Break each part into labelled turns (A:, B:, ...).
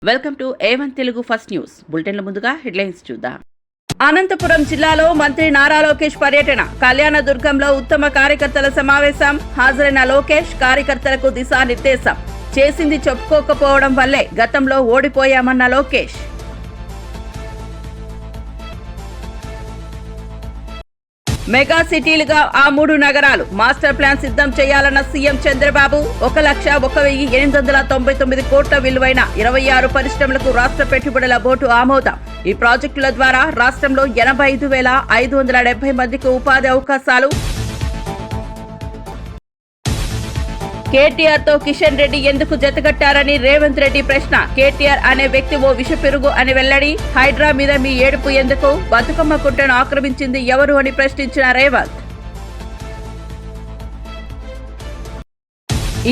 A: Welcome to A1 Telugu first news బులెటిన్ల ముందుగా headlines చూద్దాం. అనంతపురం జిల్లాలో మంత్రి నారా లోకేష్ పర్యటన. కళ్యాణదుర్గంలో ఉత్తమ కార్యకర్తల సమావేశం. హాజరైన లోకేష్ కార్యకర్తలకు దిశానిర్దేశం. చేసింది చెప్పుకోకపోవడం వల్లే గతంలో ఓడిపోయామన్న లోకేష్. మెగా సిటీలుగా ఆ 3 నగరాలు మాస్టర్ ప్లాన్ సిద్ధం చేయాలన్న సీఎం చంద్రబాబు. 1,01,899 కోట్ల విలువైన 26 పరిశ్రమలకు రాష్ట్ర పెట్టుబడుల బోర్డు ఆమోదం. ఈ ప్రాజెక్టుల ద్వారా రాష్ట్రంలో 85,570 మందికి ఉపాధి అవకాశాలు. కేటీఆర్ తో కిషన్ రెడ్డి ఎందుకు జతగట్టారని రేవంత్ రెడ్డి ప్రశ్న. కేటీఆర్ అనే వ్యక్తి ఓ విషపెరుగు అని వెల్లడి. హైడ్రా మీద మీ ఏడుపు ఎందుకు? బతుకమ్మ కుట్టను ఆక్రమించింది ఎవరు అని ప్రశ్నించిన రేవంత్.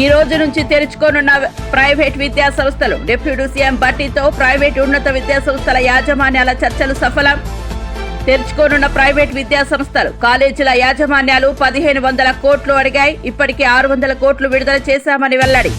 A: ఈ రోజు నుంచి తెరుచుకోనున్న ప్రైవేట్ విద్యా సంస్థలు. డిప్యూటీ సీఎం భట్టితో ప్రైవేట్ ఉన్నత విద్యా సంస్థల యాజమాన్యాల చర్చలు సఫలం. తెరుచుకోనున్న ప్రైవేట్ విద్యా సంస్థలు. కాలేజీల యాజమాన్యాలు 1,500 కోట్లు అడిగాయి. ఇప్పటికే 600 కోట్లు విడుదల చేశామని వెల్లడి.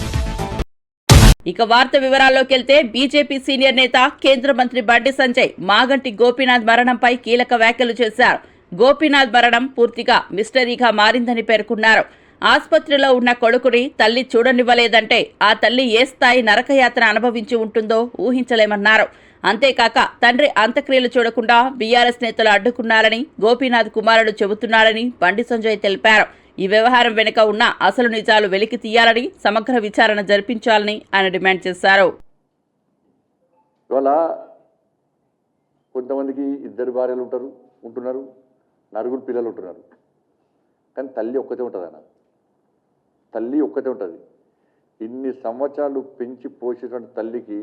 A: ఇక వార్త వివరాల్లోకి వెళ్తే బీజేపీ సీనియర్ నేత కేంద్ర మంత్రి బండి సంజయ్ మాగంటి గోపీనాథ్ మరణంపై కీలక వ్యాఖ్యలు చేశారు. గోపీనాథ్ మరణం పూర్తిగా మిస్టరీగా మారిందని పేర్కొన్నారు. ఆసుపత్రిలో ఉన్న కొడుకుని తల్లి చూడనివ్వలేదంటే ఆ తల్లి ఏ స్థాయి నరకయాతన అనుభవించి ఉంటుందో ఊహించలేమన్నారు. అంతేకాక తండ్రి అంత్యక్రియలు చూడకుండా బీఆర్ఎస్ నేతలు అడ్డుకున్నారని గోపీనాథ్ కుమారుడు చెబుతున్నారని బండి సంజయ్ తెలిపారు. ఈ వ్యవహారం వెనుక ఉన్న అసలు నిజాలు వెలికి తీయాలని, సమగ్ర విచారణ జరిపించాలని ఆయన డిమాండ్ చేశారు.
B: ఇవాళ కొంతమందికి 2 భార్యలు ఉంటున్నారు, 4 పిల్లలు ఉంటున్నారు. కానీ తల్లి ఒక్కతే ఉంటుంది అన్న. తల్లి ఒక్కతే ఉంటుంది. ఇన్ని సంవత్సరాలు పెంచి పోసేటువంటి తల్లికి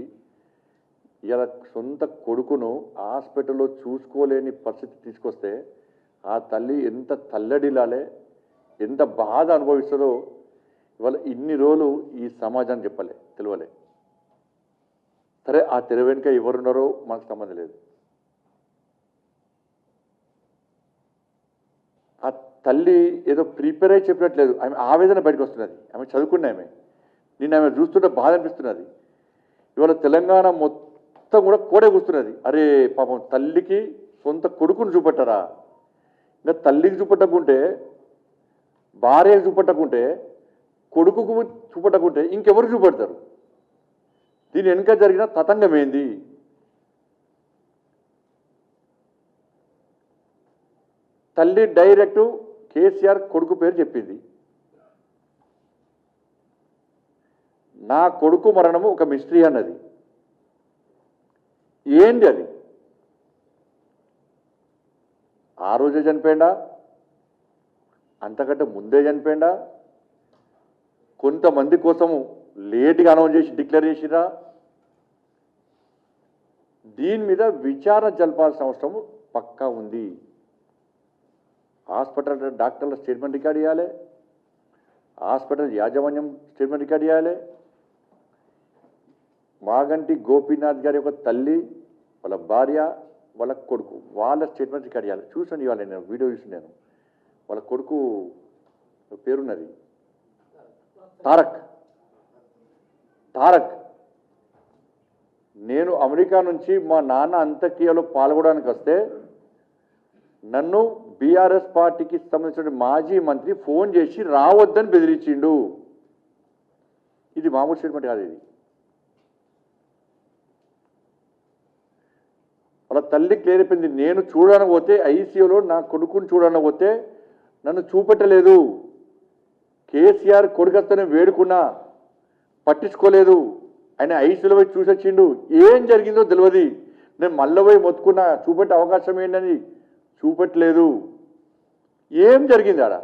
B: ఇలా సొంత కొడుకును హాస్పిటల్లో చూసుకోలేని పరిస్థితి తీసుకొస్తే ఆ తల్లి ఎంత తల్లడిలాలే, ఎంత బాధ అనుభవిస్తుందో ఇవాళ ఇన్ని రోజులు ఈ సమాజాన్ని తెలియలే. సరే, ఆ తెర వెనుక ఎవరున్నారో మనకు సంబంధం లేదు. ఆ తల్లి ఏదో ప్రిపేర్ అయి చెప్పినట్లేదు. ఆమె ఆవేదన బయటకు వస్తున్నది. ఆమె చదువుకున్న నిన్న ఆమె చూస్తుంటే బాధ అనిపిస్తున్నది. ఇవాళ తెలంగాణ మొత్తం కూడా కోడే కూస్తున్నది. అరే పాపం, తల్లికి సొంత కొడుకును చూపెట్టారా? ఇంకా తల్లికి చూపెట్టకుంటే, భార్యకు చూపెట్టకుంటే, కొడుకుకు చూపెట్టకుంటే ఇంకెవరు చూపెడతారు? దీని వెనుక జరిగిన తతంగం ఏంది? తల్లి డైరెక్టు కేసీఆర్ కొడుకు పేరు చెప్పింది. నా కొడుకు మరణము ఒక మిస్టరీ అన్నది. ఏంటి అది? ఆ రోజే చనిపోయిందా? అంతకంటే ముందే చనిపోయిందా? కొంతమంది కోసము లేట్గా అనౌన్స్ చేసి డిక్లేర్ చేసిరా? దీని మీద విచారణ జరపాల్సిన అవసరం పక్కా ఉంది. హాస్పిటల్ డాక్టర్ల స్టేట్మెంట్ రికార్డ్ చేయాలి, హాస్పిటల్ యాజమాన్యం స్టేట్మెంట్ రికార్డ్ చేయాలి. మాగంటి గోపీనాథ్ గారి యొక్క తల్లి, వాళ్ళ భార్య, వాళ్ళ కొడుకు, వాళ్ళ స్టేట్మెంట్ రికార్డ్ చేయాలి. చూసాను ఇవాళ, నేను వీడియో చూసినాను. వాళ్ళ కొడుకు పేరున్నది తారక్. నేను అమెరికా నుంచి మా నాన్న అంత్యక్రియలో పాల్గొనడానికి వస్తే నన్ను బీఆర్ఎస్ పార్టీకి సంబంధించిన మాజీ మంత్రి ఫోన్ చేసి రావద్దని బెదిరించిండు. ఇది మామూలు స్టేట్మెంట్ కాదు. ఇది వాళ్ళ తల్లి క్లియర్ అయిపోయింది. నేను చూడడానికి పోతే, ఐసీయూలో నా కొడుకుని చూడడానికి పోతే నన్ను చూపెట్టలేదు. కేసీఆర్ కొడుకుతోనే వేడుకున్నా, పట్టించుకోలేదు. ఆయన ఐసీయూలో పోయి చూసొచ్చిండు. ఏం జరిగిందో తెలియదు. నేను మళ్ళీ పోయి మొత్తుకున్నా, చూపెట్టే అవకాశం ఏంటని చూపెట్టలేదు. ఏం జరిగింది ఆడ?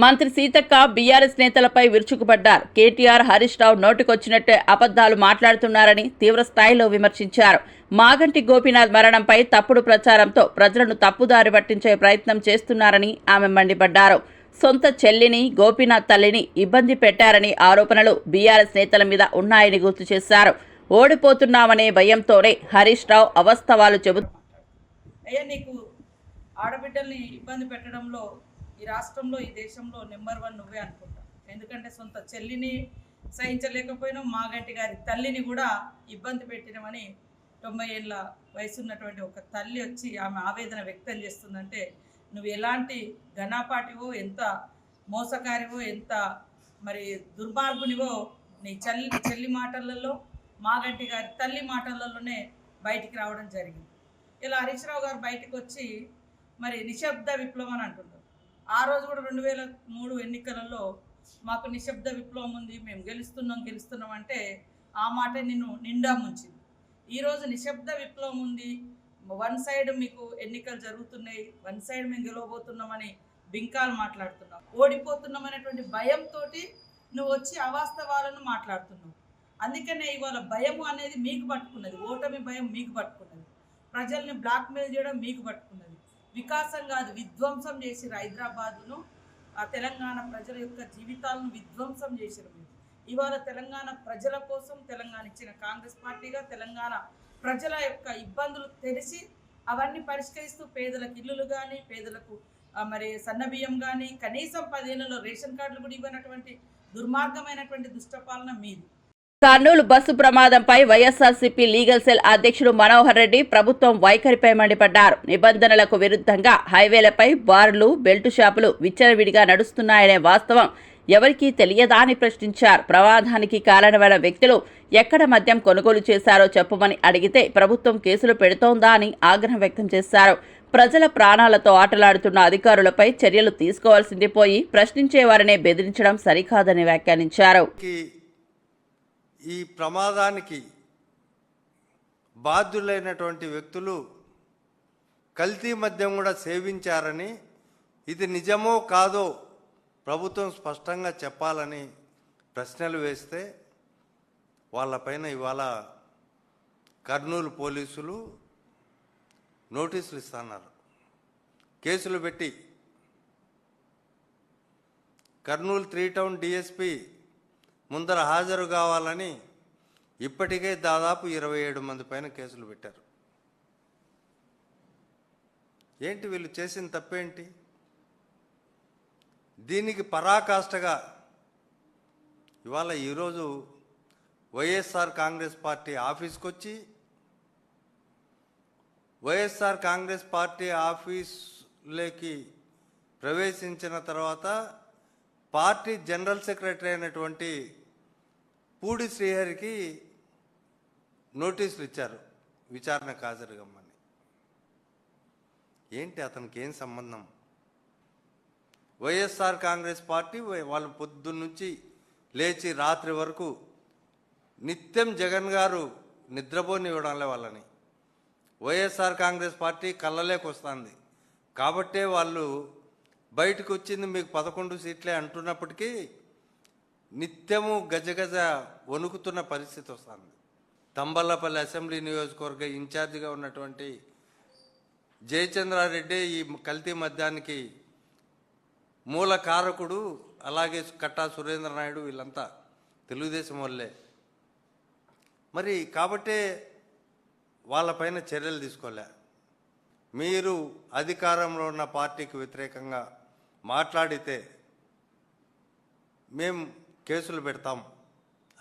A: మంత్రి సీతక్క బీఆర్ఎస్ నేతలపై విరుచుకుపడ్డారు. కేటీఆర్, హరీష్ రావు నోటికొచ్చినట్టే అబద్దాలు మాట్లాడుతున్నారని తీవ్ర స్థాయిలో విమర్శించారు. మాగంటి గోపీనాథ్ మరణంపై తప్పుడు ప్రచారంతో ప్రజలను తప్పుదారి పట్టించే ప్రయత్నం చేస్తున్నారని ఆమె మండిపడ్డారు. సొంత చెల్లిని, గోపీనాథ్ తల్లిని ఇబ్బంది పెట్టారని ఆరోపణలు బీఆర్ఎస్ నేతల మీద ఉన్నాయని గుర్తు చేశారు. ఓడిపోతున్నామనే భయంతోనే హరీష్ రావు అవాస్తవాలు
C: నీకు ఆడబిడ్డల్ని ఇబ్బంది పెట్టడంలో ఈ రాష్ట్రంలో, ఈ దేశంలో నెంబర్ 1 నువ్వే అనుకుంటా. ఎందుకంటే సొంత చెల్లిని సహించలేకపోయినాం. మాగంటి గారి తల్లిని కూడా ఇబ్బంది పెట్టినామని 90 ఏళ్ళ వయసు ఉన్నటువంటి ఒక తల్లి వచ్చి ఆమె ఆవేదన వ్యక్తం చేస్తుందంటే నువ్వు ఎలాంటి ఘనాపాటివో, ఎంత మోసకారివో, ఎంత మరి దుర్మార్గునివో నీ చెల్లి మాటలలో, మాగంటి గారి తల్లి మాటలలోనే బయటికి రావడం జరిగింది. ఇలా హరీష్ రావు గారు బయటకు వచ్చి మరి నిశ్శబ్ద విప్లవం అని అంటున్నారు. ఆ రోజు కూడా 2003 ఎన్నికలలో మాకు నిశ్శబ్ద విప్లవం ఉంది, మేము గెలుస్తున్నాం అంటే ఆ మాట నిన్ను నిండా ముంచింది. ఈరోజు నిశ్శబ్ద విప్లవం ఉంది, వన్ సైడ్ మీకు ఎన్నికలు జరుగుతున్నాయి, వన్ సైడ్ మేము గెలవబోతున్నామని బింకాలు మాట్లాడుతున్నాం. ఓడిపోతున్నాం అనేటువంటి భయంతో నువ్వు వచ్చి అవాస్తవాలను మాట్లాడుతున్నావు. అందుకనే ఇవాళ భయము అనేది మీకు పట్టుకున్నది, ఓటమి భయం మీకు పట్టుకున్నది, ప్రజల్ని బ్లాక్మెయిల్ చేయడం మీకు పట్టుకున్నది. వికాసం కాదు, విధ్వంసం చేసిరు హైదరాబాదును, ఆ తెలంగాణ ప్రజల యొక్క జీవితాలను విధ్వంసం చేసిరు మీరు. ఇవాళ తెలంగాణ ప్రజల కోసం తెలంగాణ ఇచ్చిన కాంగ్రెస్ పార్టీగా తెలంగాణ ప్రజల యొక్క ఇబ్బందులు తెలిసి అవన్నీ పరిష్కరిస్తూ పేదలకు ఇల్లులు కానీ, పేదలకు మరి సన్నబియ్యం కానీ, కనీసం 10 ఏళ్లలో రేషన్ కార్డులు కూడా ఇవ్వనటువంటి దుర్మార్గమైనటువంటి దుష్టపాలన మీది.
A: కర్నూలు బస్సు ప్రమాదంపై వైఎస్ఆర్సీపీ లీగల్ సెల్ అధ్యక్షుడు మనోహర్ రెడ్డి ప్రభుత్వం వైఖరిపై మండిపడ్డారు. నిబంధనలకు విరుద్ధంగా హైవేలపై బార్లు, బెల్టు షాపులు విచ్చలవిడిగా నడుస్తున్నాయనే వాస్తవం ఎవరికీ తెలియదా అని ప్రశ్నించారు. ప్రమాదానికి కారణమైన వ్యక్తులు ఎక్కడ మద్యం కొనుగోలు చేశారో చెప్పమని అడిగితే ప్రభుత్వం కేసులు పెడుతోందా అని ఆగ్రహం వ్యక్తం చేశారు. ప్రజల ప్రాణాలతో ఆటలాడుతున్న అధికారులపై చర్యలు తీసుకోవాల్సింది పోయి ప్రశ్నించేవారినే బెదిరించడం సరికాదని వ్యాఖ్యానించారు.
D: ఈ ప్రమాదానికి బాధ్యులైనటువంటి వ్యక్తులు కల్తీ మద్యం కూడా సేవించారని, ఇది నిజమో కాదో ప్రభుత్వం స్పష్టంగా చెప్పాలని ప్రశ్నలు వేస్తే వాళ్ళపైన ఇవాళ కర్నూలు పోలీసులు నోటీసులు ఇస్తున్నారు. కేసులు పెట్టి కర్నూలు 3 టౌన్ డిఎస్పి ముందర హాజరు కావాలని ఇప్పటికే దాదాపు 27 మంది పైన కేసులు పెట్టారు. ఏంటి వీళ్ళు చేసిన తప్పేంటి? దీనికి పరాకాష్ఠగా ఇవాళ ఈరోజు వైఎస్ఆర్ కాంగ్రెస్ పార్టీ ఆఫీస్కి వచ్చి వైఎస్ఆర్ కాంగ్రెస్ పార్టీ ఆఫీసులోకి ప్రవేశించిన తర్వాత పార్టీ జనరల్ సెక్రటరీ అయినటువంటి పూడి శ్రీహరికి నోటీసులు ఇచ్చారు విచారణకు హాజరుగమ్మని. ఏంటి అతనికి ఏం సంబంధం? వైఎస్ఆర్ కాంగ్రెస్ పార్టీ వాళ్ళు పొద్దున్నుంచి లేచి రాత్రి వరకు నిత్యం జగన్ గారు నిద్రపోనివ్వడంలే వాళ్ళని. వైఎస్ఆర్ కాంగ్రెస్ పార్టీ కళ్ళలేకి వస్తుంది కాబట్టే వాళ్ళు బయటకు వచ్చింది మీకు 11 సీట్లే అంటున్నప్పటికీ నిత్యము గజగజ వణుకుతున్న పరిస్థితి వస్తుంది. తంబల్లపల్లి అసెంబ్లీ నియోజకవర్గ ఇన్ఛార్జిగా ఉన్నటువంటి జయచంద్రారెడ్డి ఈ కల్తీ మద్యానికి మూల కారకుడు, అలాగే కట్టా సురేంద్ర నాయుడు, వీళ్ళంతా తెలుగుదేశం వాళ్ళే. మరి కాబట్టే వాళ్ళపైన చర్యలు తీసుకోలే. మీరు అధికారంలో ఉన్న పార్టీకి వ్యతిరేకంగా మాట్లాడితే మేము కేసులు పెడతాం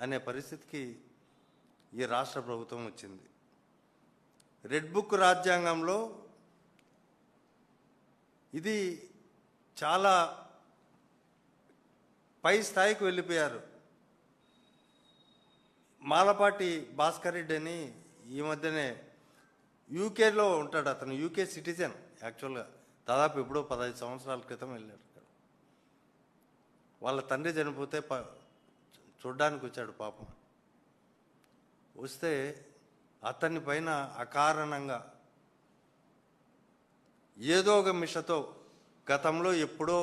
D: అనే పరిస్థితికి ఈ రాష్ట్ర ప్రభుత్వం వచ్చింది. రెడ్ బుక్ రాజ్యాంగంలో ఇది చాలా పై స్థాయికి వెళ్ళిపోయారు. మాలపాటి భాస్కర్ రెడ్డి అని ఈ మధ్యనే యూకేలో ఉంటాడు. అతను యూకే సిటిజన్ యాక్చువల్గా, దాదాపు ఎప్పుడో 15 సంవత్సరాల క్రితం వెళ్ళాడు. వాళ్ళ తండ్రి చనిపోతే చూడ్డానికి వచ్చాడు పాపం. వస్తే అతని పైన అకారణంగా ఏదో ఒక మిషతో గతంలో ఎప్పుడో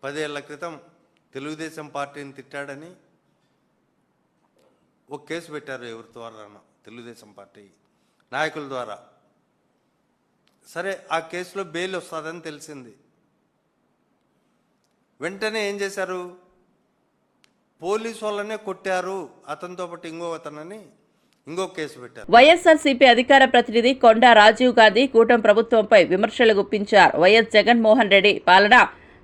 D: 10 ఏళ్ల క్రితం తెలుగుదేశం పార్టీని తిట్టాడని ఒక కేసు పెట్టారు. ఎవరి ద్వారా? తెలుగుదేశం పార్టీ నాయకుల ద్వారా. సరే, ఆ కేసులో బెయిల్ వస్తుందని తెలిసింది. వెంటనే ఏం చేశారు? పోలీసు వాళ్ళనే కొట్టారు అతనితో పాటు ఇంకో కేసు పెట్టారు.
A: వైఎస్ఆర్సీపీ అధికార ప్రతినిధి కొండా రాజీవ్ గాంధీ కూటమి ప్రభుత్వంపై విమర్శలు గుప్పించారు. వైఎస్ జగన్మోహన్ రెడ్డి పాలన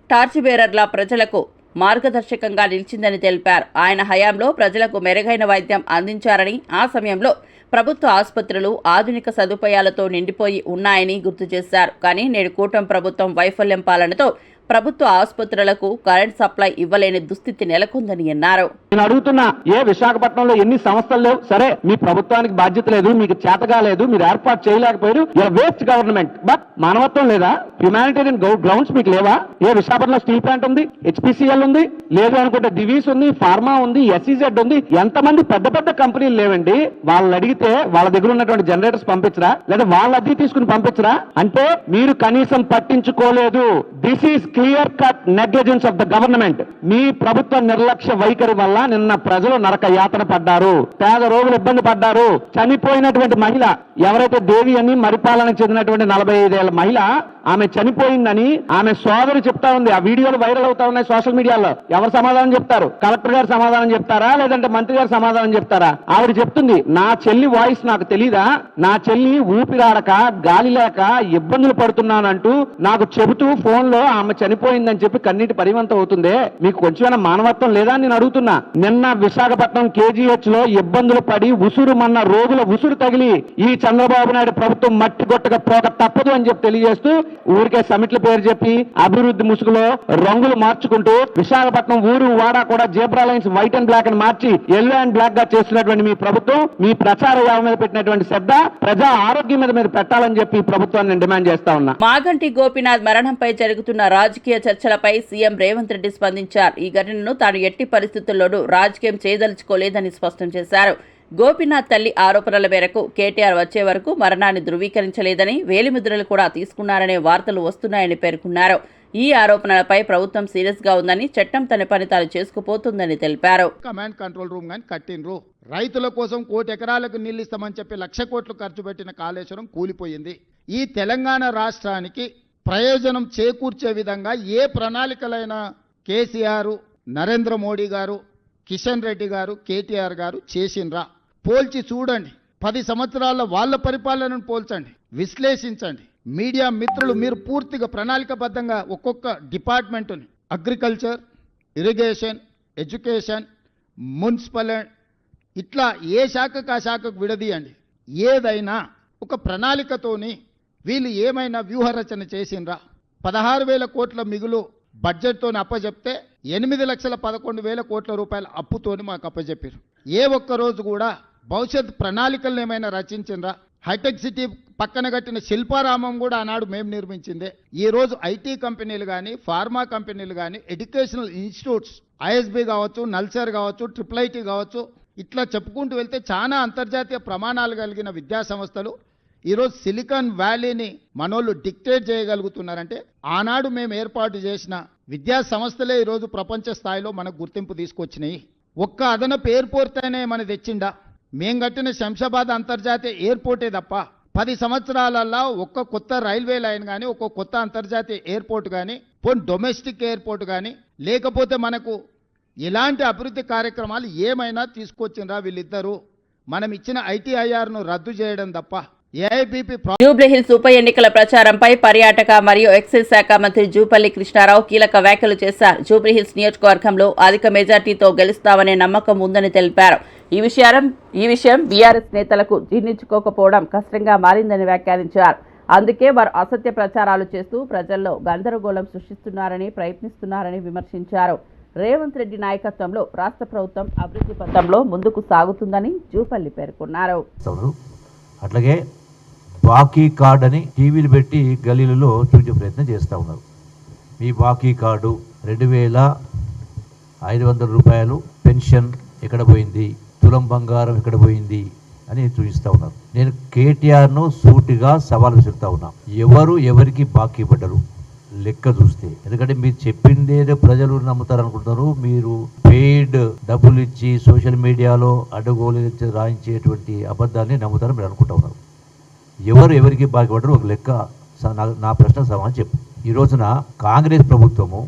A: టార్చ్ బేరర్లా ప్రజలకు మార్గదర్శకంగా నిలిచిందని తెలిపారు. ఆయన హయాంలో ప్రజలకు మెరుగైన వైద్యం అందించారని, ఆ సమయంలో ప్రభుత్వ ఆసుపత్రులు ఆధునిక సదుపాయాలతో నిండిపోయి ఉన్నాయని గుర్తు చేశారు. కానీ నేడు కూటమి ప్రభుత్వం వైఫల్యం పాలనతో ప్రభుత్వ ఆసుపత్రులకు కరెంట్ సప్లై ఇవ్వలేని దుస్థితి నెలకొందని అన్నారు.
E: నేను అడుగుతున్నా, ఏ విశాఖపట్నంలో ఎన్ని సంస్థలు లేవు? సరే, మీ ప్రభుత్వానికి బాధ్యత లేదు, మీకు చేతగా లేదు, మీరు ఏర్పాటు చేయలేకపోయారు. Waste government. బట్ మానవత్వం లేదా? హ్యుమానిటేరియన్ గ్రౌండ్స్ మీకు లేవా? ఏ విశాఖపట్నంలో స్టీల్ ప్లాంట్ ఉంది, హెచ్పిసిఎల్ ఉంది, లేదు అనుకుంటే దివీస్ ఉంది, ఫార్మా ఉంది, ఎస్ఈజెడ్ ఉంది. ఎంతమంది పెద్ద పెద్ద కంపెనీలు లేవండి? వాళ్ళని అడిగితే వాళ్ళ దగ్గర ఉన్నటువంటి జనరేటర్స్ పంపించరా, లేదా వాళ్ళ అద్దె తీసుకుని పంపించరా? అంటే మీరు కనీసం పట్టించుకోలేదు. This is clear cut negligence of the government. మీ ప్రభుత్వ నిర్లక్ష్య వైఖరి వల్ల నిన్న ప్రజలు నరక యాతన పడ్డారు, పేద రోగులు ఇబ్బంది పడ్డారు. చనిపోయినటువంటి మహిళ ఎవరైతే దేవి అని మరిపాలనకు చెందినటువంటి 45 ఏళ్ల మహిళ, ఆమె చనిపోయిందని ఆమె సోదరు చెప్తా ఉంది. ఆ వీడియోలు వైరల్ అవుతా ఉన్నాయి సోషల్ మీడియాలో. ఎవరు సమాధానం చెప్తారు? కలెక్టర్ గారు సమాధానం చెప్తారా, లేదంటే మంత్రి గారు సమాధానం చెప్తారా? ఆవిడ చెప్తుంది, నా చెల్లి వాయిస్ నాకు తెలీదా? నా చెల్లి ఊపిరాడక గాలి లేక ఇబ్బందులు పడుతున్నానంటూ నాకు చెబుతూ ఫోన్ లో ఆమె చనిపోయిందని చెప్పి కన్నీటి పరివంతం అవుతుందే. మీకు కొంచెమైనా మానవత్వం లేదా అని నేను అడుగుతున్నా. నిన్న విశాఖపట్నం కేజీహెచ్ లో ఇబ్బందులు పడి ఉసురు మన్న రోగుల ఉసురు తగిలి ఈ చంద్రబాబు నాయుడు ప్రభుత్వం మట్టి గొట్టగా పోక తప్పదు అని చెప్పి తెలియజేస్తూ, ఊరికే సమిట్ల పేరు చెప్పి అభివృద్ధి ముసుగులో రంగులు మార్చుకుంటూ విశాఖపట్నం ఊరు వాడా కూడా zebra lines white and black అని మార్చి ఎల్లో అండ్ బ్లాక్ గా చేస్తున్నటువంటి మీ ప్రభుత్వం, మీ ప్రచార యావ మీద పెట్టినటువంటి శ్రద్ధ ప్రజా ఆరోగ్యం మీద మీరు పెట్టాలని చెప్పి ప్రభుత్వాన్ని నేను డిమాండ్ చేస్తా ఉన్నా.
A: మాగంటి గోపీనాథ్ మరణంపై జరుగుతున్న రాజకీయ చర్చలపై సీఎం రేవంత్ రెడ్డి స్పందించారు. ఈ ఘటనను తాను ఎట్టి పరిస్థితుల్లోనూ రాజకీయం చేయదలుచుకోలేదని స్పష్టం చేశారు. గోపీనాథ్ తల్లి ఆరోపణల మేరకు కేటీఆర్ వచ్చే వరకు మరణాన్ని ధృవీకరించలేదని, వేలిముద్రలు కూడా తీసుకున్నారనే వార్తలు వస్తున్నాయని పేర్కొన్నారు. ఈ ఆరోపణలపై ప్రభుత్వం సీరియస్ గా ఉందని, చట్టం తన పని తాను చేసుకుపోతుందని తెలిపారు.
F: కమాండ్ కంట్రోల్ రూమ్ గాని కట్టినరు. రైతుల కోసం 1 కోటి ఎకరాలకు నీళ్లు ఇస్తామని చెప్పి 1,00,000 కోట్లు ఖర్చు పెట్టిన కాళేశ్వరం కూలిపోయింది. ఈ తెలంగాణ రాష్ట్రానికి ప్రయోజనం చేకూర్చే విధంగా ఏ ప్రణాళికలైనా కేసీఆర్, నరేంద్ర మోడీ గారు, కిషన్ రెడ్డి గారు, కేటీఆర్ గారు చేసిండ్రా? పోల్చి చూడండి. 10 సంవత్సరాల వాళ్ళ పరిపాలనను పోల్చండి, విశ్లేషించండి. మీడియా మిత్రులు మీరు పూర్తిగా ప్రణాళికబద్ధంగా ఒక్కొక్క డిపార్ట్మెంటుని, అగ్రికల్చర్, ఇరిగేషన్, ఎడ్యుకేషన్, మున్సిపల్, ఇట్లా ఏ శాఖకు ఆ శాఖకు విడదీయండి. ఏదైనా ఒక ప్రణాళికతోని వీళ్ళు ఏమైనా వ్యూహరచన చేసిండ్రా? 16,000 కోట్ల మిగులు బడ్జెట్తో అప్పచెప్తే 8,11,000 కోట్ల రూపాయల అప్పుతోని మాకు అప్పచెప్పారు. ఏ ఒక్క రోజు కూడా భవిష్యత్ ప్రణాళికలను ఏమైనా రచించిండ్రా? హైటెక్ సిటీ పక్కన కట్టిన శిల్పారామం కూడా ఆనాడు మేము నిర్మించిందే. ఈ రోజు ఐటీ కంపెనీలు కానీ, ఫార్మా కంపెనీలు కానీ, ఎడ్యుకేషనల్ ఇన్స్టిట్యూట్స్, ఐఎస్బి కావచ్చు, నల్సర్ కావచ్చు, IIIT కావచ్చు, ఇట్లా చెప్పుకుంటూ వెళ్తే చాలా అంతర్జాతీయ ప్రమాణాలు కలిగిన విద్యా సంస్థలు ఈరోజు సిలికాన్ వ్యాలీని మనోళ్ళు డిక్టేట్ చేయగలుగుతున్నారంటే ఆనాడు మేము ఏర్పాటు చేసిన విద్యా సంస్థలే ఈరోజు ప్రపంచ స్థాయిలో మనకు గుర్తింపు తీసుకొచ్చినాయి. ఒక్క అదనపు ఎయిర్పోర్ట్ అయినా మన తెచ్చిండా? మేం కట్టిన శంషాబాద్ అంతర్జాతీయ ఎయిర్పోర్టే తప్ప 10 సంవత్సరాలలో ఒక్క కొత్త రైల్వే లైన్ కానీ, ఒక్క కొత్త అంతర్జాతీయ ఎయిర్పోర్ట్ కానీ, పోనీ డొమెస్టిక్ ఎయిర్పోర్ట్ కానీ, లేకపోతే మనకు ఇలాంటి అభివృద్ధి కార్యక్రమాలు ఏమైనా తీసుకొచ్చిండ్రా వీళ్ళిద్దరూ? మనం ఇచ్చిన ITIRను రద్దు చేయడం తప్ప ఏఐబీపీ.
A: జూబ్లీహిల్స్ ఉప ఎన్నికల ప్రచారంపై పర్యాటక మరియు ఎక్సైజ్ శాఖ మంత్రి జూపల్లి కృష్ణారావు కీలక వ్యాఖ్యలు చేశారు. జూబ్లీహిల్స్ నియోజకవర్గంలో అధిక మెజార్టీతో గెలుస్తామనే నమ్మకం ఉందని తెలిపారు. ఈ విషయం బీఆర్ఎస్ నేతలకు జీర్ణించుకోకపోవడం కష్టంగా మారిందని వ్యాఖ్యానించారు. అందుకే వారు అసత్య ప్రచారాలు చేస్తూ ప్రజల్లో గందరగోళం సృష్టిస్తున్నారని ప్రయత్నిస్తున్నారని విమర్శించారు. రేవంత్ రెడ్డి నాయకత్వంలో రాష్ట్ర ప్రభుత్వం అభివృద్ధి పథంలో ముందుకు సాగుతుందని జూపల్లి పేర్కొన్నారు.
G: అట్లాగే బాకీ కార్డు అని టీవీలు పెట్టి గలీలలో చూసే ప్రయత్నం చేస్తూ ఉన్నారు. మీ బాకీ కార్డు 2,500 రూపాయలు పెన్షన్ ఎక్కడ పోయింది, తులం బంగారం ఎక్కడ పోయింది అని చూపిస్తూ ఉన్నారు. నేను కేటీఆర్ను సూటిగా సవాల్ విసురుతా ఉన్నా. ఎవరు ఎవరికి బాకీ పడ్డరు లెక్క చూస్తే? ఎందుకంటే మీరు చెప్పిందేదో ప్రజలు నమ్ముతారు అనుకుంటున్నారు. మీరు పెయిడ్ డబ్బులు ఇచ్చి సోషల్ మీడియాలో అడ్డగోలు రాయించేటువంటి అబద్ధాన్ని నమ్ముతారు మీరు అనుకుంటా ఉన్నారు. ఎవరు ఎవరికి బాకీ పడ్డరు ఒక లెక్క నా ప్రశ్న సమాధానం చెప్పు. ఈ రోజున కాంగ్రెస్ ప్రభుత్వము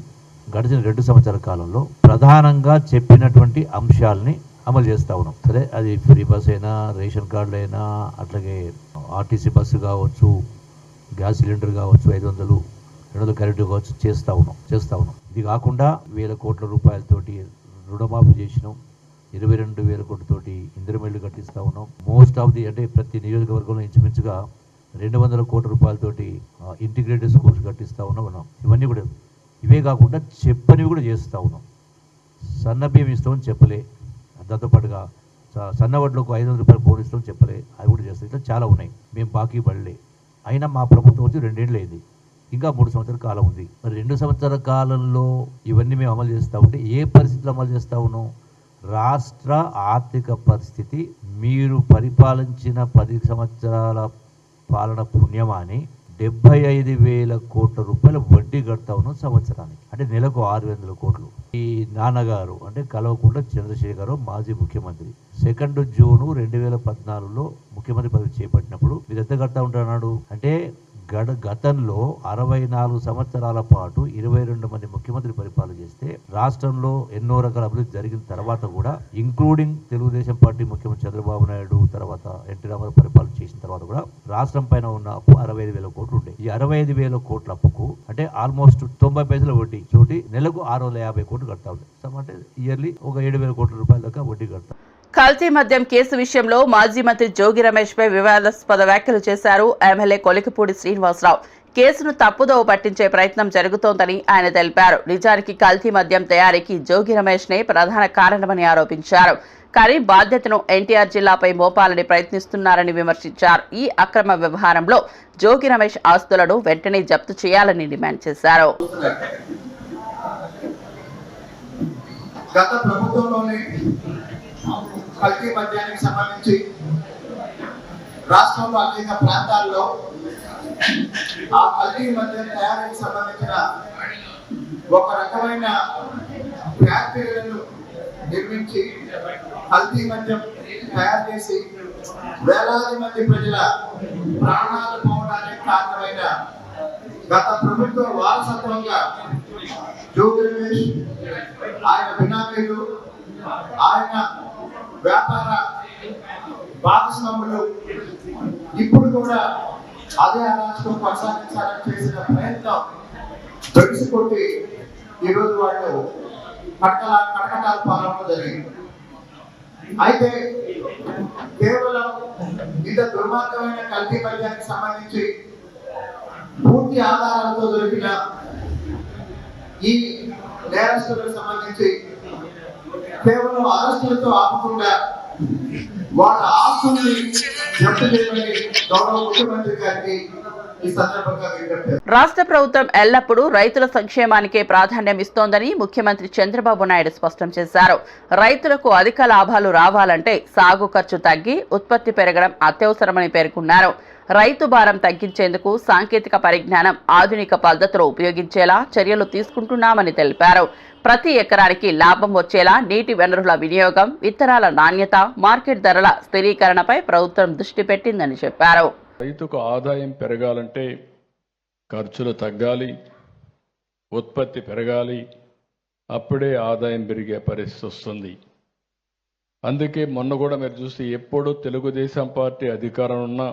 G: గడిచిన 2 సంవత్సరాల కాలంలో ప్రధానంగా చెప్పినటువంటి అంశాలని అమలు చేస్తూ ఉన్నాం. సరే, అది ఫ్రీ బస్ అయినా, రేషన్ కార్డులు అయినా, అట్లాగే ఆర్టీసీ బస్సు కావచ్చు, గ్యాస్ సిలిండర్ కావచ్చు, 500, 200 కరెంటు కావచ్చు, చేస్తూ ఉన్నాం. ఇది కాకుండా 1,000 కోట్ల రూపాయలతోటి రుణమాఫీ చేసినాం, 22,000 కోట్లతోటి ఇందిరమిల్లు కట్టిస్తూ ఉన్నాం. మోస్ట్ ఆఫ్ ది అంటే ప్రతి నియోజకవర్గంలో ఇంచుమించుగా 200 కోట్ల రూపాయలతోటి ఇంటిగ్రేటెడ్ స్కూల్స్ కట్టిస్తూ ఉన్నాం. ఇవన్నీ కూడా ఇవే కాకుండా చెప్పనివి కూడా చేస్తూ ఉన్నాం. సన్న బియ్యం ఇస్తామని చెప్పలే, దాంతోపాటుగా సన్నవడ్లకు 500 రూపాయలు బోనస్ ఇస్తామని చెప్పలే, అవి కూడా చేస్తాం. ఇట్లా చాలా ఉన్నాయి. మేము బాకీ పడలే. అయినా మా ప్రభుత్వం వచ్చి 2 ఏళ్ళు అయింది, ఇంకా 3 సంవత్సరాల కాలం ఉంది. మరి 2 సంవత్సరాల కాలంలో ఇవన్నీ మేము అమలు చేస్తూ ఉంటే ఏ పరిస్థితులు అమలు చేస్తూ ఉన్నాం? రాష్ట్ర ఆర్థిక పరిస్థితి మీరు పరిపాలించిన 10 సంవత్సరాల పాలన పుణ్యమాని 75,000 కోట్ల రూపాయలు వడ్డీ కడతా ఉన్నాం సంవత్సరానికి. అంటే నెలకు 600 కోట్లు. ఈ నాన్నగారు అంటే కల్వకుంట్ల చంద్రశేఖర్ మాజీ ముఖ్యమంత్రి 2 జూన్ 2014లో ముఖ్యమంత్రి పదవి చేపట్టినప్పుడు మీరు ఎంత కడతా ఉంటున్నాడు అంటే గతంలో 64 సంవత్సరాల పాటు 22 మంది ముఖ్యమంత్రి పరిపాలన చేస్తే రాష్ట్రంలో ఎన్నో రకాల అభివృద్ధి జరిగిన తర్వాత కూడా, ఇంక్లూడింగ్ తెలుగుదేశం పార్టీ ముఖ్యమంత్రి చంద్రబాబు నాయుడు తర్వాత ఎన్టీ రామారావు పరిపాలన చేసిన తర్వాత కూడా రాష్ట్రం పైన ఉన్న అప్పు 65,000 కోట్లు ఉండే. ఈ 65,000 కోట్ల అప్పుకు అంటే ఆల్మోస్ట్ 90 పైసల వడ్డీ చోటి నెలకు 650 కోట్లు కడతా ఉంది. అంటే ఇయర్లీ ఒక 7,000 కోట్ల రూపాయల దాకా వడ్డీ కడతాం.
A: కల్తీ మద్యం కేసు విషయంలో మాజీ మంత్రి జోగి రమేష్ పై వివాదాస్పద వ్యాఖ్యలు చేశారు ఎమ్మెల్యే కొలికిపూడి శ్రీనివాసరావు. కేసును తప్పుదోవ పట్టించే ప్రయత్నం జరుగుతోందని ఆయన తెలిపారు. నిజానికి కల్తీ మద్యం తయారీకి జోగి రమేష్ నే ప్రధాన కారణమని ఆరోపించారు. కానీ బాధ్యతను ఎన్టీఆర్ జిల్లాపై మోపాలని ప్రయత్నిస్తున్నారని విమర్శించారు. ఈ అక్రమ వ్యవహారంలో జోగి రమేష్ ఆస్తులను వెంటనే జప్తు చేయాలని డిమాండ్ చేశారు.
H: గత ప్రభుత్వంలోనే కల్తీ మద్యానికి సంబంధించి రాష్ట్రంలో అనేక ప్రాంతాల్లో ఆ కల్తీ మద్యం తయారీకి సంబంధించిన ఒక రకమైన ఫ్యాక్టరీలను నిర్మించి కల్తీ మద్యం తయారు చేసి వేలాది మంది ప్రజల ప్రాణాలు పోవడానికి కారణమైన గత ప్రభుత్వ వారసత్వంగా జోగి రమేష్, ఆయన బినామీలు, ఆయన వ్యాపార భాగస్వాములు ఇప్పుడు కూడా అదే అరాచకం కొనసాగించాలని చేసిన ప్రయత్నం తెలుసుకుంటే ఈరోజు వాళ్ళు కటకటాలు పాలన జరిగింది. అయితే కేవలం ఇంత దుర్మార్గమైన కల్తీ మద్యానికి సంబంధించి పూర్తి ఆధారాలతో దొరికిన ఈ నేరస్తులకు సంబంధించి కేవలం అరెస్టులతో ఆపకుండా వాళ్ళ ఆస్తుల్ని జప్తు చేయమని గౌరవ ముఖ్యమంత్రి గారికి ఈ సందర్భంగా విజ్ఞప్తి.
A: రాష్ట్ర ప్రభుత్వం ఎల్లప్పుడూ రైతుల సంక్షేమానికే ప్రాధాన్యం ఇస్తోందని ముఖ్యమంత్రి చంద్రబాబు నాయుడు స్పష్టం చేశారు. రైతులకు అధిక లాభాలు రావాలంటే సాగు ఖర్చు తగ్గి ఉత్పత్తి పెరగడం అత్యవసరమని పేర్కొన్నారు. రైతు భారం తగ్గించేందుకు సాంకేతిక పరిజ్ఞానం, ఆధునిక పద్ధతులు ఉపయోగించేలా చర్యలు తీసుకుంటున్నామని తెలిపారు. ప్రతి ఎకరానికి లాభం వచ్చేలా నీటి వనరుల వినియోగం, విత్తనాల నాణ్యత, మార్కెట్ ధరల స్థిరీకరణపై ప్రభుత్వం దృష్టి పెట్టిందని చెప్పారు.
I: రైతుకు ఆదాయం పెరగాలంటే ఖర్చులు తగ్గాలి, ఉత్పత్తి పెరగాలి, అప్పుడే ఆదాయం పెరిగే పరిస్థితి వస్తుంది. అందుకే మొన్న కూడా మీరు చూస్తే ఎప్పుడు తెలుగుదేశం పార్టీ అధికారం ఉన్నా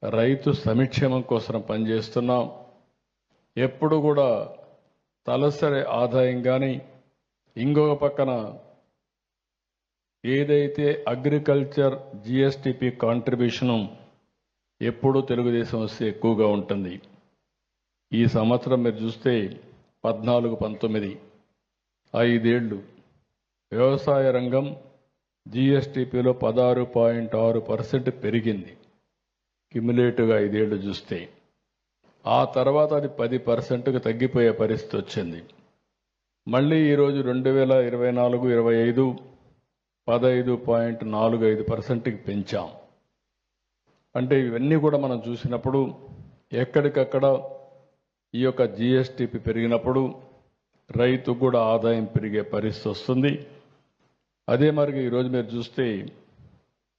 I: రైతు సంక్షేమం కోసం పనిచేస్తున్నాం. ఎప్పుడు కూడా తలసరి ఆదాయం కానీ ఇంకొక పక్కన ఏదైతే అగ్రికల్చర్ జిఎస్టిపి కాంట్రిబ్యూషను ఎప్పుడూ తెలుగుదేశం వస్తే ఎక్కువగా ఉంటుంది. ఈ సంవత్సరం మీరు చూస్తే 14-19 5 వ్యవసాయ రంగం జిఎస్టిపిలో 16.6% పెరిగింది క్యుములేటివ్గా 5 ఏళ్ళు చూస్తే. ఆ తర్వాత అది 10%కు తగ్గిపోయే పరిస్థితి వచ్చింది. మళ్ళీ ఈరోజు 2024-25 15.45%కి పెంచాం. అంటే ఇవన్నీ కూడా మనం చూసినప్పుడు ఎక్కడికక్కడ ఈ యొక్క జిఎస్టిపి పెరిగినప్పుడు రైతు కూడా ఆదాయం పెరిగే పరిస్థితి వస్తుంది. అదే మరి ఈరోజు మీరు చూస్తే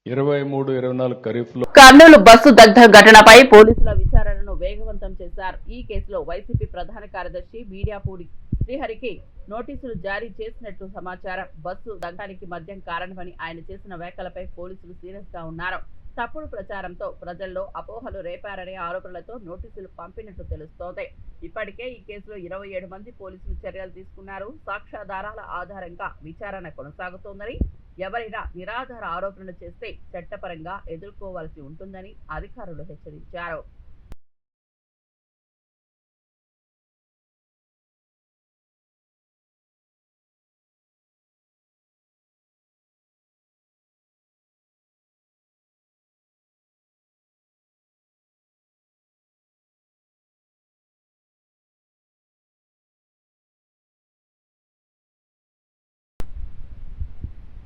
I: 23-24 ఖరీఫ్లో
A: కర్నూలు బస్సు దగ్ధం ఘటనపై పోలీసుల విచారణను వేగవంతం చేశారు. ఈ కేసులో వైసీపీ ప్రధాన కార్యదర్శి మీడియాపూడి శ్రీహరికి నోటీసులు జారీ చేసినట్లు సమాచారం. బస్సు దగ్ధానికి మద్యం కారణమని ఆయన చేసిన వ్యాఖ్యలపై పోలీసులు సీరియస్ గా ఉన్నారు. తప్పుడు ప్రచారంతో ప్రజల్లో అపోహలు రేపారనే ఆరోపణలతో నోటీసులు పంపినట్లు తెలుస్తోంది. ఇప్పటికే ఈ కేసులో 27 మంది పోలీసులు చర్యలు తీసుకున్నారు. సాక్ష్యాధారాల ఆధారంగా విచారణ కొనసాగుతోందని, ఎవరైనా నిరాధార ఆరోపణలు చేస్తే చట్టపరంగా ఎదుర్కోవాల్సి ఉంటుందని అధికారులు హెచ్చరించారు.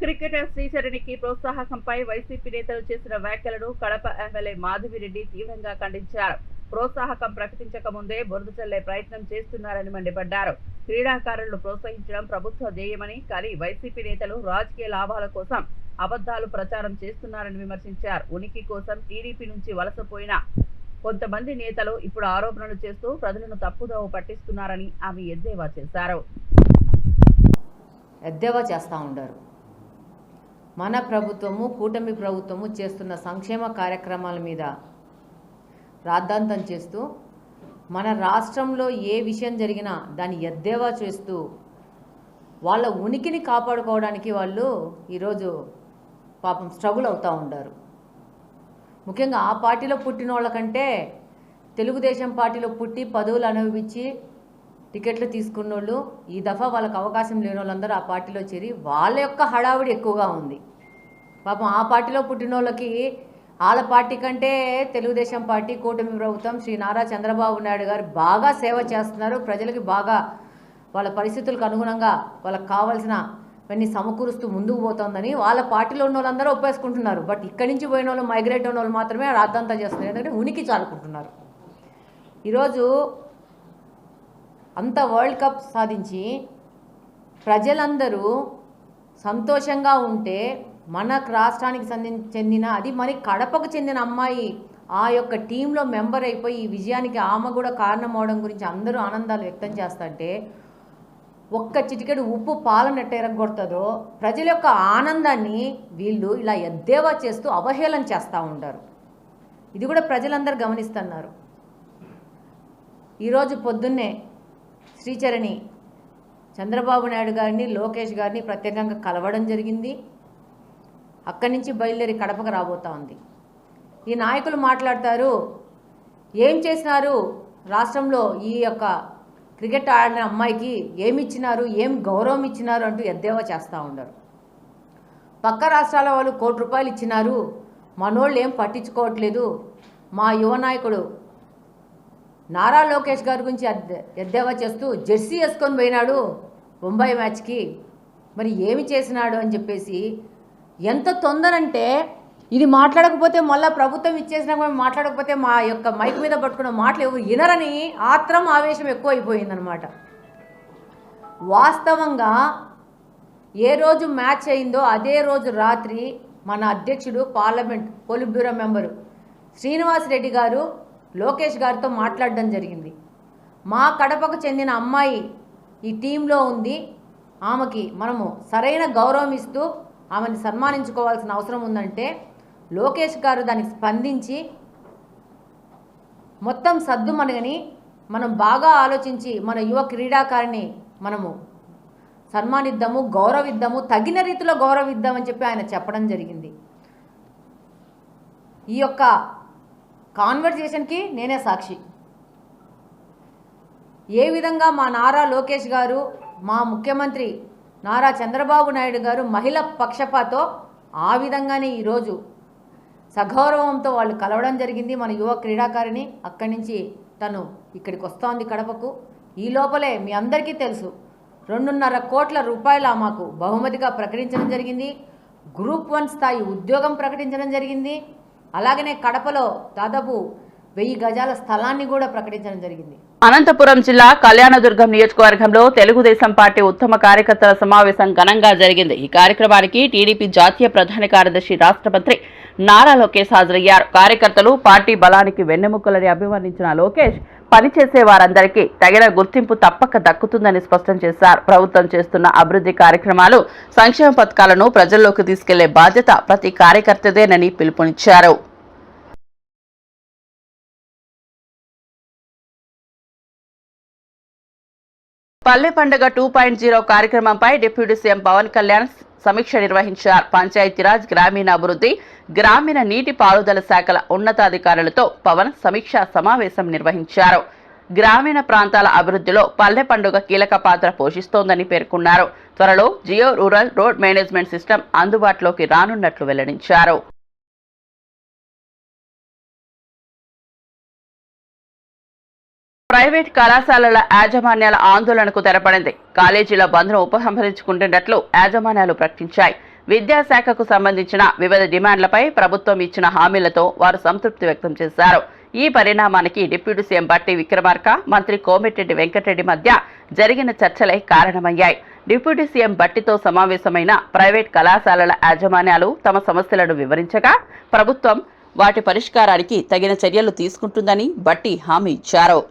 A: క్రికెటర్ శ్రీచరణికి ప్రోత్సాహకంపై వైసీపీ నేతలు చేసిన వ్యాఖ్యలను కడప ఎమ్మెల్యే మాధవిరెడ్డి తీవ్రంగా ఖండించారు. ప్రోత్సాహకం ప్రకటించక ముందే బురద చల్లే ప్రయత్నం చేస్తున్నారని మండిపడ్డారు. క్రీడాకారులను ప్రోత్సహించడం ప్రభుత్వ ధ్యేయమని, కానీ వైసీపీ నేతలు రాజకీయ లాభాల కోసం అబద్ధాలు ప్రచారం చేస్తున్నారని విమర్శించారు. ఉనికి కోసం టీడీపీ నుంచి వలసపోయిన కొంతమంది నేతలు ఇప్పుడు ఆరోపణలు చేస్తూ ప్రజలను తప్పుదోవ పట్టిస్తున్నారని ఆమె ఎద్దేవా చేశారు.
J: ఎద్దేవా చేస్తూ ఉంటారు. మన ప్రభుత్వము, కూటమి ప్రభుత్వము చేస్తున్న సంక్షేమ కార్యక్రమాల మీద రాద్ధాంతం చేస్తూ, మన రాష్ట్రంలో ఏ విషయం జరిగినా దాన్ని ఎద్దేవా చేస్తూ వాళ్ళ ఉనికిని కాపాడుకోవడానికి వాళ్ళు ఈరోజు పాపం స్ట్రగుల్ అవుతూ ఉంటారు. ముఖ్యంగా ఆ పార్టీలో పుట్టిన వాళ్ళకంటే తెలుగుదేశం పార్టీలో పుట్టి పదవులు అనుభవించి టికెట్లు తీసుకున్న వాళ్ళు, ఈ దఫా వాళ్ళకి అవకాశం లేని వాళ్ళందరూ ఆ పార్టీలో చేరి వాళ్ళ యొక్క హడావిడి ఎక్కువగా ఉంది. పాపం ఆ పార్టీలో పుట్టిన వాళ్ళకి వాళ్ళ పార్టీ కంటే తెలుగుదేశం పార్టీ, కూటమి ప్రభుత్వం, శ్రీ నారా చంద్రబాబు నాయుడు గారు బాగా సేవ చేస్తున్నారు. ప్రజలకి బాగా వాళ్ళ పరిస్థితులకు అనుగుణంగా వాళ్ళకి కావాల్సినవన్నీ సమకూరుస్తూ ముందుకు పోతుందని వాళ్ళ పార్టీలో ఉన్న వాళ్ళందరూ ఒప్పేసుకుంటున్నారు. బట్ ఇక్కడి నుంచి పోయిన వాళ్ళు, మైగ్రేట్ అయిన వాళ్ళు మాత్రమే రాద్దంతా చేస్తున్నారు. ఎందుకంటే ఉనికి చాలుకుంటున్నారు. ఈరోజు అంత వరల్డ్ కప్ సాధించి ప్రజలందరూ సంతోషంగా ఉంటే, మన రాష్ట్రానికి చెందిన, అది మరి కడపకు చెందిన అమ్మాయి ఆ యొక్క టీంలో మెంబర్ అయిపోయి ఈ విజయానికి ఆమె కూడా కారణం అవడం గురించి అందరూ ఆనందాలు వ్యక్తం చేస్తుంటే, ఒక్క చిటికెడు ఉప్పు పాలనట్టు ఎరగొడుతుందో ప్రజల యొక్క ఆనందాన్ని వీళ్ళు ఇలా ఎద్దేవా చేస్తూ అవహేళన చేస్తూ ఉంటారు. ఇది కూడా ప్రజలందరూ గమనిస్తున్నారు. ఈరోజు పొద్దున్నే శ్రీచరణి చంద్రబాబు నాయుడు గారిని, లోకేష్ గారిని ప్రత్యేకంగా కలవడం జరిగింది. అక్కడి నుంచి బయలుదేరి కడపకు రాబోతా ఉంది. ఈ నాయకులు మాట్లాడతారు, ఏం చేసినారు రాష్ట్రంలో, ఈ యొక్క క్రికెట్ ఆడిన అమ్మాయికి ఏమి ఇచ్చినారు, ఏం గౌరవం ఇచ్చినారు అంటూ ఎద్దేవా చేస్తూ ఉండరు. పక్క రాష్ట్రాల వాళ్ళు ₹1 కోటి ఇచ్చినారు, మనోళ్ళు ఏం పట్టించుకోవట్లేదు. మా యువ నాయకుడు నారా లోకేష్ గారి గురించి ఎద్దేవా చేస్తూ జెర్సీ వేసుకొని పోయినాడు బొంబాయి మ్యాచ్కి, మరి ఏమి చేసినాడు అని చెప్పేసి. ఎంత తొందరంటే ఇది మాట్లాడకపోతే మళ్ళీ ప్రభుత్వం ఇచ్చేసినా కూడా మాట్లాడకపోతే మా యొక్క మైక్ మీద పట్టుకున్న మాటలు ఎవరు వినరని ఆత్రం, ఆవేశం ఎక్కువ అయిపోయిందనమాట. వాస్తవంగా ఏ రోజు మ్యాచ్ అయిందో అదే రోజు రాత్రి మన అధ్యక్షుడు, parliament polit bureau member Srinivas Reddy గారు లోకేష్ గారితో మాట్లాడడం జరిగింది. మా కడపకు చెందిన అమ్మాయి ఈ టీంలో ఉంది, ఆమెకి మనము సరైన గౌరవం ఇస్తూ ఆమెను సన్మానించుకోవాల్సిన అవసరం ఉందంటే, లోకేష్ గారు దానికి స్పందించి మొత్తం సద్దుమణిగని మనం బాగా ఆలోచించి మన యువ క్రీడాకారిని మనము సన్మానిద్దాము, గౌరవిద్దాము, తగిన రీతిలో గౌరవిద్దామని చెప్పి ఆయన చెప్పడం జరిగింది. ఈ యొక్క కాన్వర్జేషన్కి నేనే సాక్షి. ఏ విధంగా మా నారా లోకేష్ గారు, మా ముఖ్యమంత్రి నారా చంద్రబాబు నాయుడు గారు మహిళ పక్షపాతో ఆ విధంగానే ఈరోజు సగౌరవంతో వాళ్ళు కలవడం జరిగింది మన యువ క్రీడాకారిని. అక్కడి నుంచి తను ఇక్కడికి వస్తోంది కడపకు. ఈ లోపలే మీ అందరికీ తెలుసు, 2.5 కోట్ల రూపాయలు మాకు బహుమతిగా ప్రకటించడం జరిగింది. గ్రూప్ 1 స్థాయి ఉద్యోగం ప్రకటించడం జరిగింది. అలాగనే కడపలో దాదాపు 1000 గజాల స్థలాన్ని కూడా ప్రకటించడం జరిగింది.
A: అనంతపురం జిల్లా కళ్యాణదుర్గం నియోజకవర్గంలో తెలుగుదేశం పార్టీ ఉత్తమ కార్యకర్తల సమావేశం ఘనంగా జరిగింది. ఈ కార్యక్రమానికి టీడీపీ జాతీయ ప్రధాన కార్యదర్శి, రాష్ట్ర మంత్రి నారా లోకేష్ హాజరయ్యారు. కార్యకర్తలు పార్టీ బలానికి వెన్నెముకలని అభివర్ణించిన లోకేష్ పనిచేసే వారందరికీ తగిన గుర్తింపు తప్పక దక్కుతుందని స్పష్టం చేశారు. ప్రభుత్వం చేస్తున్న అభివృద్ధి కార్యక్రమాలు, సంక్షేమ పథకాలను ప్రజల్లోకి తీసుకెళ్లే బాధ్యత ప్రతి కార్యకర్తదేనని పిలుపునిచ్చారు. పల్లె పండుగ 2.0 కార్యక్రమంపై డిప్యూటీ సీఎం పవన్ కళ్యాణ్ సమీక్ష నిర్వహించారు. పంచాయతీరాజ్, గ్రామీణాభివృద్ధి, గ్రామీణ నీటి పారుదల శాఖల ఉన్నతాధికారులతో పవన్ సమీక్షా సమావేశం నిర్వహించారు. గ్రామీణ ప్రాంతాల అభివృద్ధిలో పల్లె పండుగ కీలక పాత్ర పోషిస్తోందని పేర్కొన్నారు. త్వరలో geo rural road management system అందుబాటులోకి రానున్నట్లు వెల్లడించారు. ప్రైవేట్ కళాశాలల యాజమాన్యాల ఆందోళనకు తెరపడింది. కాలేజీల బంద్ను ఉపసంహరించుకుంటున్నట్లు యాజమాన్యాలు ప్రకటించాయి. విద్యాశాఖకు సంబంధించిన వివిధ డిమాండ్లపై ప్రభుత్వం ఇచ్చిన హామీలతో వారు సంతృప్తి వ్యక్తం చేశారు. ఈ పరిణామానికి డిప్యూటీ సీఎం బట్టి విక్రమార్క, మంత్రి కోమటిరెడ్డి వెంకటరెడ్డి మధ్య జరిగిన చర్చలే కారణమయ్యాయి. డిప్యూటీ సీఎం బట్టితో సమావేశమైన ప్రైవేట్ కళాశాలల యాజమాన్యాలు తమ సమస్యలను వివరించగా ప్రభుత్వం వాటి పరిష్కారానికి తగిన చర్యలు తీసుకుంటుందని బట్టి హామీ ఇచ్చారు.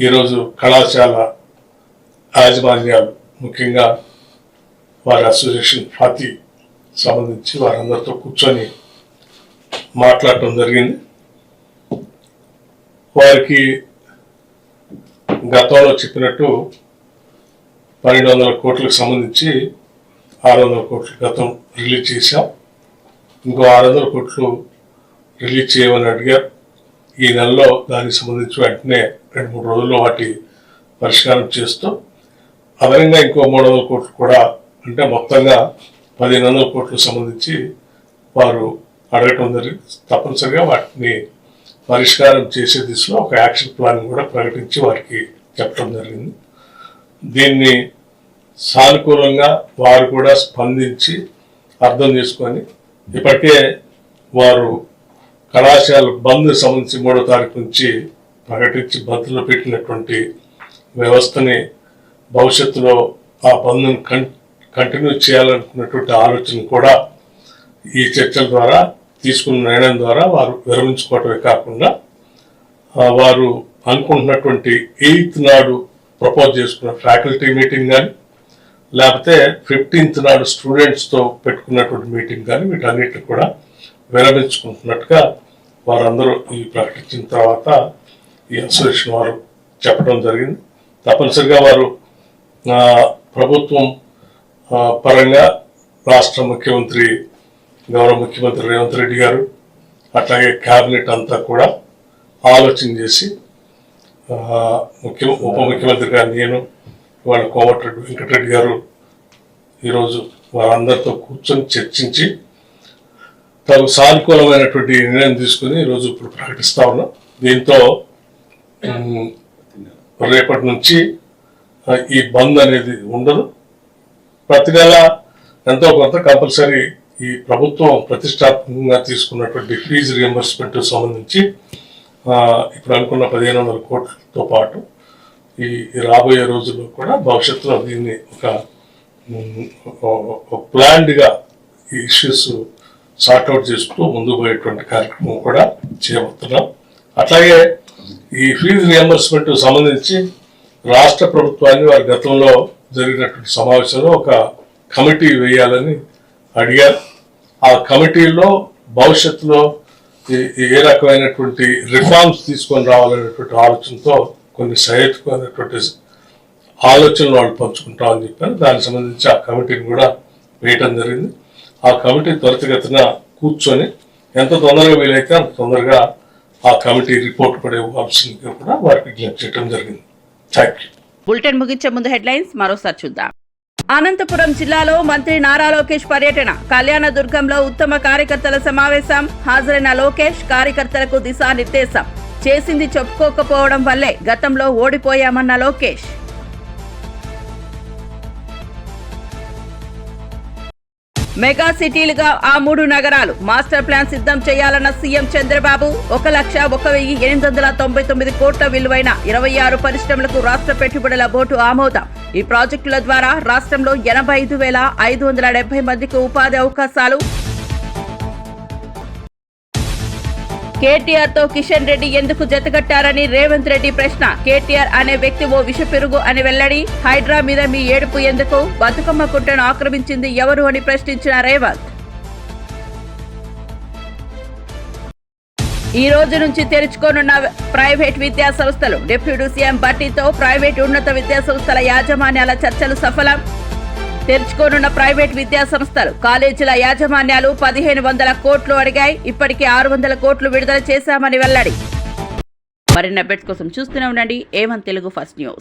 K: ఈరోజు కళాశాల యాజమాన్యాలు, ముఖ్యంగా వారి అసోసియేషన్ ఫాతి సంబంధించి వారందరితో కూర్చొని మాట్లాడటం జరిగింది. వారికి గతంలో చెప్పినట్టు 1200 కోట్లకు సంబంధించి 600 కోట్లు గతం రిలీజ్ చేశాం. ఇంకో 600 కోట్లు రిలీజ్ చేయమని అడిగారు. ఈ నెలలో దానికి సంబంధించి వెంటనే 2-3 రోజుల్లో వాటి పరిష్కారం చేస్తూ అదనంగా ఇంకో 300 కోట్లు కూడా, అంటే మొత్తంగా 1500 కోట్లకు సంబంధించి వారు అడగటం జరిగింది. తప్పనిసరిగా వాటిని పరిష్కారం చేసే దిశలో ఒక యాక్షన్ ప్లాన్ కూడా ప్రకటించి వారికి చెప్పడం జరిగింది. దీన్ని సానుకూలంగా వారు కూడా స్పందించి అర్థం చేసుకొని ఇప్పటికే వారు కళాశాల బంద్ సంబంధించి 3వ తారీఖు నుంచి ప్రకటించి బంద్లో పెట్టినటువంటి వ్యవస్థని భవిష్యత్తులో ఆ బంద్ను కంటిన్యూ చేయాలనుకున్నటువంటి ఆలోచన కూడా ఈ చర్చల ద్వారా తీసుకున్న నిర్ణయం ద్వారా వారు విరమించుకోవటమే కాకుండా వారు అనుకుంటున్నటువంటి 8th నాడు ప్రపోజ్ చేసుకున్న ఫ్యాకల్టీ మీటింగ్ కానీ, లేకపోతే 15th నాడు స్టూడెంట్స్తో పెట్టుకున్నటువంటి మీటింగ్ కానీ, వీటన్నిటిని కూడా విరమించుకుంటున్నట్టుగా వారందరూ ఈ ప్రకటించిన తర్వాత ఈ అసోసియేషన్ వారు చెప్పడం జరిగింది. తప్పనిసరిగా వారు ప్రభుత్వం పరంగా రాష్ట్ర ముఖ్యమంత్రి, గౌరవ ముఖ్యమంత్రి రేవంత్ రెడ్డి గారు, అట్లాగే క్యాబినెట్ అంతా కూడా ఆలోచన చేసి ఉప ముఖ్యమంత్రి గారు, నేను, వాళ్ళ కోమటిరెడ్డి వెంకటరెడ్డి గారు ఈరోజు వారందరితో కూర్చొని చర్చించి తగు సానుకూలమైనటువంటి నిర్ణయం తీసుకుని ఈరోజు ఇప్పుడు ప్రకటిస్తా ఉన్నాం. దీంతో రేపటి నుంచి ఈ బంద్ అనేది ఉండదు. ప్రతి నెల ఎంతో కొంత కంపల్సరీ ఈ ప్రభుత్వం ప్రతిష్టాత్మకంగా తీసుకున్నటువంటి ఫీజు రియంబర్స్మెంట్ సంబంధించి ఇప్పుడు అనుకున్న 1500 కోట్లతో పాటు ఈ రాబోయే రోజుల్లో కూడా భవిష్యత్తులో దీన్ని ఒక ప్లాన్డ్గా ఈ ఇష్యూస్ సార్ట్అవుట్ చేసుకుంటూ ముందుకు పోయేటువంటి కార్యక్రమం కూడా చేయబోతున్నాం. అట్లాగే ఈ ఫీజు రియంబర్స్మెంట్ సంబంధించి రాష్ట్ర ప్రభుత్వాన్ని వారి గతంలో జరిగినటువంటి సమావేశంలో ఒక కమిటీ వేయాలని అడిగారు. ఆ కమిటీలో భవిష్యత్తులో ఏ రకమైనటువంటి రిఫార్మ్స్ తీసుకొని రావాలనేటువంటి ఆలోచనతో కొన్ని సహేతుకమైనటువంటి ఆలోచనలు వాళ్ళు పంచుకుంటామని చెప్పారు. దానికి సంబంధించి ఆ కమిటీని కూడా వేయటం జరిగింది. ఆ కమిటీ త్వరితగతిన కూర్చొని ఎంత తొందరగా వీలైతే అంత తొందరగా ఆ కమిటీ రిపోర్ట్ కూడా ఇవ్వాల్సిందిగా కూడా వారికి విజ్ఞప్తి చేయడం జరిగింది. Thank you.
A: బులెటిన్ ముగించే ముందు హెడ్లైన్స్ మరోసారి చూద్దాం. అనంతపురం జిల్లాలో మంత్రి నారా లోకేష్ పర్యటన, కళ్యాణదుర్గంలో ఉత్తమ కార్యకర్తల సమావేశం. హాజరైన లోకేష్ కార్యకర్తలకు దిశానిర్దేశం. చేసింది చెప్పుకోకపోవడం వల్లే గతంలో ఓడిపోయామన్న లోకేష్. మెగా సిటీలుగా ఆ 3 నగరాలు మాస్టర్ ప్లాన్ సిద్ధం చేయాలన్న సీఎం చంద్రబాబు. 1,01,899 కోట్ల విలువైన 26 పరిశ్రమలకు రాష్ట్ర పెట్టుబడుల బోర్డు ఆమోదం. ఈ ప్రాజెక్టుల ద్వారా రాష్ట్రంలో 85,570 మందికి ఉపాధి అవకాశాలు. కేటీఆర్ తో కిషన్ రెడ్డి ఎందుకు జతకట్టారని రేవంత్ రెడ్డి ప్రశ్న. కేటీఆర్ అనే వ్యక్తి ఓ విషపెరుగు అని వెల్లడి. హైడ్రా మీద మీ ఏడుపు ఎందుకు? బతుకమ్మ కుంటను ఆక్రమించింది ఎవరు అని ప్రశ్నించిన రేవంత్. ఈ రోజు నుంచి తెరుచుకోనున్న ప్రైవేట్ విద్యా సంస్థలు. డిప్యూటీ సీఎం భట్టీతో ప్రైవేట్ ఉన్నత విద్యా సంస్థల యాజమాన్యాల చర్చలు సఫలం. తెరుచుకోనున్న ప్రైవేట్ విద్యా సంస్థలు. కాలేజీల యాజమాన్యాలు 1500 కోట్లు అడిగాయి. ఇప్పటికే 600 కోట్లు విడుదల చేశామని వెల్లడి. మరిన్ని అప్డేట్స్ కోసం చూస్తూనే ఉండండి A1 తెలుగు ఫస్ట్ న్యూస్.